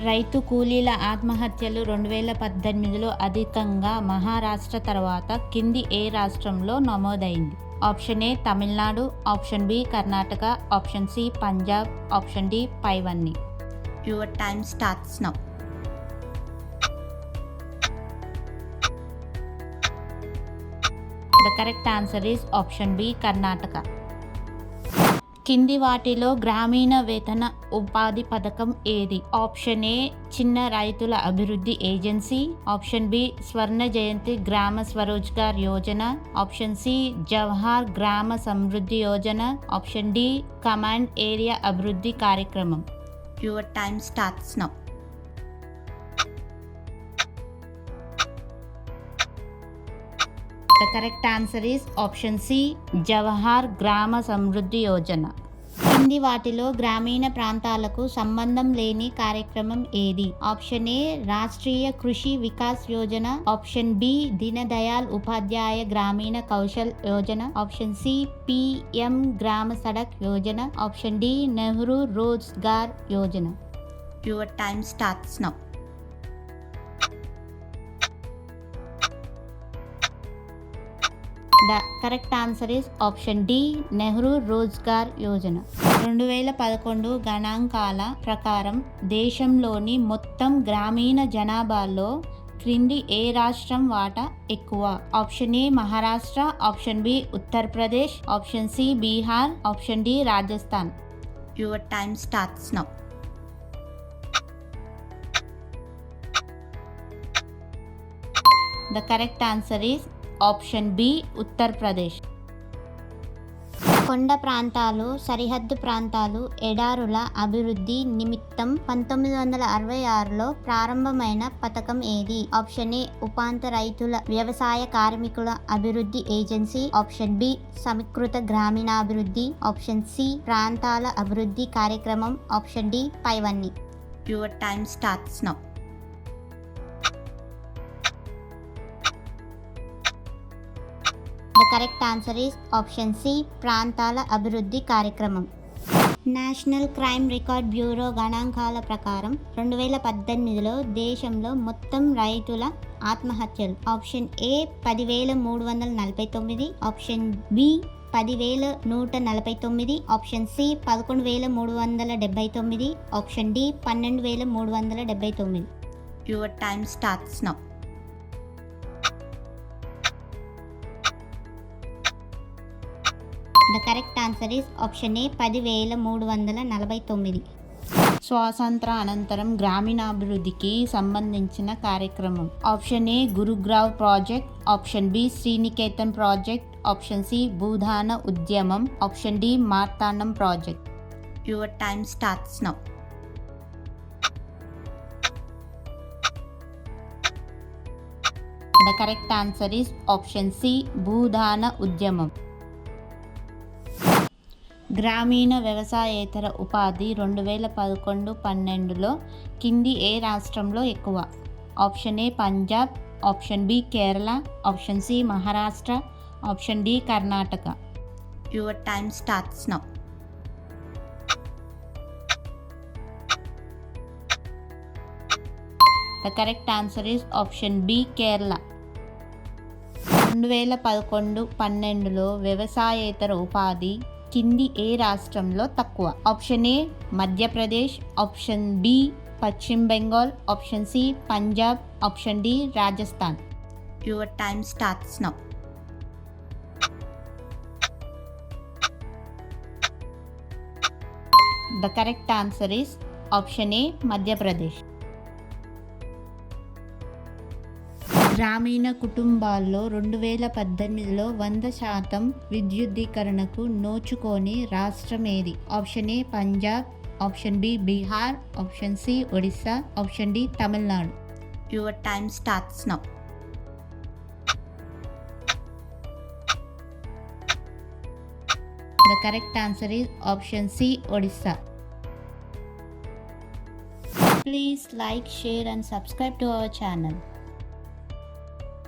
రైతు కూలీల ఆత్మహత్యలు 2018లో అధికంగా మహారాష్ట్ర తర్వాత కింది ఏ రాష్ట్రంలో నమోదైంది? Option A Tamil Nadu, option B Karnataka, option C Punjab, option D పైవన్నీ. Your time starts now. The correct answer is option B Karnataka. కింది వాటిలో గ్రామీణ వేతన ఉపాధి పథకం ఏది? ఆప్షన్ ఏ చిన్న రైతుల అభివృద్ధి agency, option B Swarna Jayanti Gram Swarozgar Yojana, option C Jawahar Gram Samriddhi Yojana, option D command area అభివృద్ధి కార్యక్రమం. Your time starts now. The correct answer is option C Jawahar Gram Samriddhi Yojana. కింది వాటిలో గ్రామీణ ప్రాంతాలకు సంబంధం లేని కార్యక్రమం ఏది? ఆప్షన్ ఏ రాష్ట్రీయ కృషి వికాస్ యోజన, ఆప్షన్ బి దీన Dayal Upadhyaya Grameen Kaushal Yojana, option C PM Gram Sadak Yojana, option D Nehru Rozgar Yojana. Your time starts now. The correct answer is option D Nehru Rozgar Yojana. 2011 గణాంకాల ప్రకారం దేశంలోని మొత్తం గ్రామీణ జనాభాలో క్రింది ఏ రాష్ట్రం వాటా ఎక్కువ? Option A Maharashtra, option B Uttar Pradesh, option C Bihar, option D Rajasthan. Your time starts now. The correct answer is option B Uttar Pradesh. కొండ ప్రాంతాలు, సరిహద్దు ప్రాంతాలు, ఎడారుల అభివృద్ధి నిమిత్తం 1966లో ప్రారంభమైన పథకం ఏది? ఆప్షన్ ఏ ఉపాంత రైతుల వ్యవసాయ కార్మికుల అభివృద్ధి ఏజెన్సీ, ఆప్షన్ బి సమీకృత గ్రామీణాభివృద్ధి, ఆప్షన్ సి ప్రాంతాల అభివృద్ధి కార్యక్రమం, ఆప్షన్ డి పైవన్నీ. Your time starts now. Correct answer is option C ప్రాంతాల అభివృద్ధి కార్యక్రమం. నేషనల్ క్రైమ్ రికార్డ్ బ్యూరో గణాంకాల ప్రకారం 2018లో దేశంలో మొత్తం రైతుల ఆత్మహత్యలు option A 10,349, option B 10,149, option C 11,379, option D 12,379. Your time starts now. The correct answer is option A 10,349. స్వాతంత్ర అనంతరం గ్రామీణాభివృద్ధికి సంబంధించిన కార్యక్రమం. Option A Gurgaon project, option B Sriniketan project, option C Bhoodan ఉద్యమం, option D Marthandam project. Your time starts now. The correct answer is option C Bhoodan ఉద్యమం. గ్రామీణ వ్యవసాయేతర ఉపాధి 2011-12లో కింది ఏ రాష్ట్రంలో ఎక్కువ? Option A Punjab, option B Kerala, option C Maharashtra, option D Karnataka. Your time starts now. The correct answer is option B Kerala. 2011-12లో వ్యవసాయేతర ఉపాధి కింది ఏ రాష్ట్రంలో తక్కువ? Option A Madhya Pradesh, option B Paschim Bengal, option C Punjab, option D Rajasthan. Your time starts now. The correct answer is option A Madhya Pradesh. గ్రామీణ కుటుంబాల్లో 2018లో 100% విద్యుద్దీకరణకు నోచుకోని రాష్ట్రం ఏది? Option A Punjab, option B Bihar, option C Odisha, option D Tamil Nadu. Your time starts now. The correct answer is option C Odisha. Please like, share and subscribe to our channel.